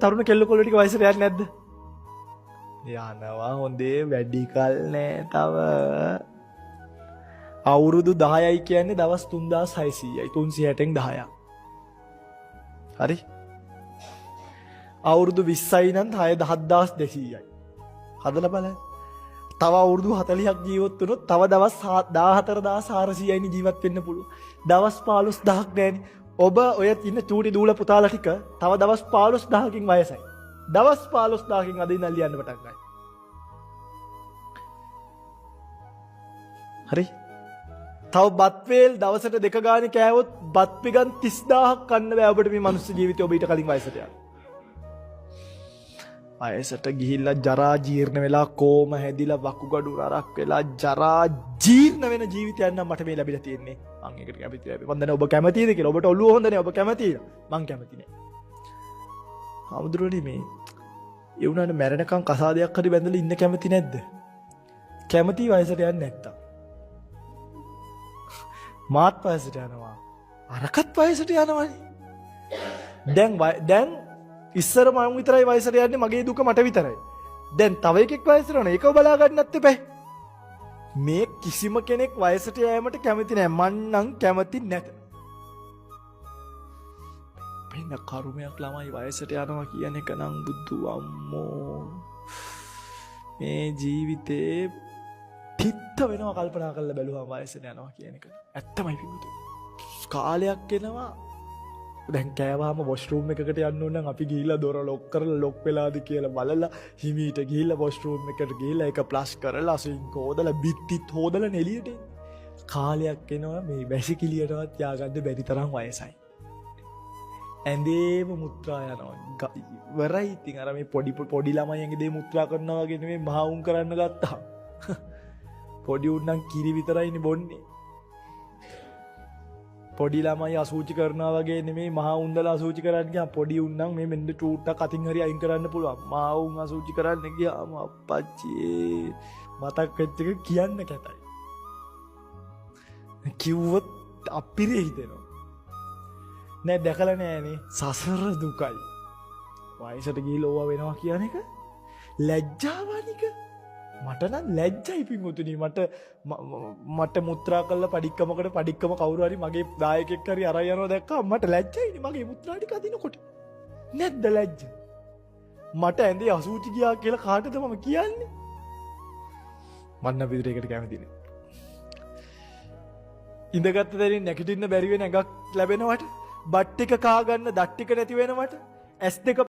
තරුණ කෙල්ල කොල්ල ටික වයසට යන්නේ නැද්ද? යනවා හොඳේ වැඩි කල් නෑ තව. අවුරුදු 10යි කියන්නේ දවස් 3600යි 360න් 10ක්. හරි? අවුරුදු 20යි නම් 7200යි. හදලා බලන්න. තව අවුරුදු 40ක් ජීවත් වුණොත් තව දවස් 14400යි ජීවත් වෙන්න පුළුවන්. දවස් 15000ක් නෑනේ. ඔබ ඔය ඉන්න චූටි දූල පුතාලා ටික තව දවස් 15000කින් වයසයි. දවස් 15000කින් අද ඉඳන් ලියන්න පටන් ගන්න. හරි? තව බත් වේල් දවසට 2 ගානේ කෑවොත් බත් පිගන් 30000ක් කන්න බෑ ඔබට මේ මනුස්ස ජීවිතේ ඔබ ඊට කලින් වයසට යන්න. වයසට ගිහිල්ලා ජරා ජීර්ණ වෙලා කෝම හැදිලා වකුගඩු නරක් වෙලා ජරා ජීර්ණ වෙන ජීවිතයක් නම් මට මේ ලැබිලා තියෙන්නේ. මම ඒකට කැමති නෑ. මම දන්නේ ඔබ කැමතිද කියලා. ඔබට ඔළුව හොඳ නෑ. ඔබ කැමතිද? මම කැමති නෑ. හමුදුරනේ මේ ඒ වුණාට මැරෙනකන් කසාදයක් හරි බැඳලා ඉන්න කැමති නැද්ද? කැමති වයසට යන්නේ නැත්තම්. මාත් වයසට යනවා. අරකට වයසට යනවනේ. දැන් ඉස්සර මම විතරයි වයසට යන්නේ මගේ දුක මට විතරයි. දැන් තව එකෙක් වයසට යනවා. ඒකව බලා ගන්නත් එපා. මේ කිසිම කෙනෙක් වයසට යෑමට කැමති නෑ. මං නම් කැමති නැත. වෙන කරුමයක් ළමයි වයසට යනවා කියන එක නම් බුදු අම්මෝ. මේ ජීවිතේ තිත්ත වෙනවා කල්පනා කරලා බැලුවා වයසට යනවා කියන එක. ඇත්තමයි පිටු. කාලයක් එනවා. දැන් කෑවාම වොෂ්රූම් එකකට යන්න ඕන නම් අපි ගිහිල්ලා දොර ලොක් කරලා ලොක් වෙලාද කියලා බලලා හිමීට ගිහිල්ලා වොෂ්රූම් එකට ගිහිල්ලා ඒක ප්ලස් කරලා සින්ක් හොදලා බිත්තිත් හොදලා එළියට එන්න. කාලයක් එනවා මේ වැසිකිළියටවත් යාගන්න බැරි තරම් වයසයි. ඇඳේම මුත්‍රා යනවා. ඉවරයි ඉතින් අර මේ පොඩි ළමයි ඇඟේ මුත්‍රා කරනවා වගේ නෙමෙයි මහා උන් කරන්න ගත්තා. පොඩි උන් නම් කිරි විතරයිනේ බොන්නේ. පොඩි ළමයි අසූචි කරනවා වගේ නෙමෙයි මහා උන්දලා අසූචි කරන්න ගියාම පොඩි උන් නම් මේ මෙන්න ටූට්ටක් අතින් හරි අයින් කරන්න පුළුවන්. මහා උන් අසූචි කරන්න ගියාම අප්පච්චි මතක් වෙච්ච එක කියන්න කැතයි. කිව්වොත් අපිරේ හිතෙනවා. නෑ දැකලා නෑනේ සසර දුකයි. වයසට ගිහිල්ලා ඕවා වෙනවා කියන එක ලැජ්ජාවනික. මට නම් ලැජ්ජයි පින්වතුනි. මට මුත්‍රා කළා පඩික්කම කවුරු හරි මගේ දායකෙක් හරි අරන් යනවා දැක්කම මට ලැජ්ජයිනේ මගේ මුත්‍රා ටික අදිනකොට. නැද්ද ලැජ්ජ? මට ඇඳේ අසූචි ගියා කියලා කාටද මම කියන්නේ? මන්න පිටරේකට කැමති නෑ. ඉඳගත්ත දෙරින් නැගිටින්න බැරි වෙන එකක් ලැබෙනවට බත් ටික කා ගන්න දත් ටික නැති වෙනවට S2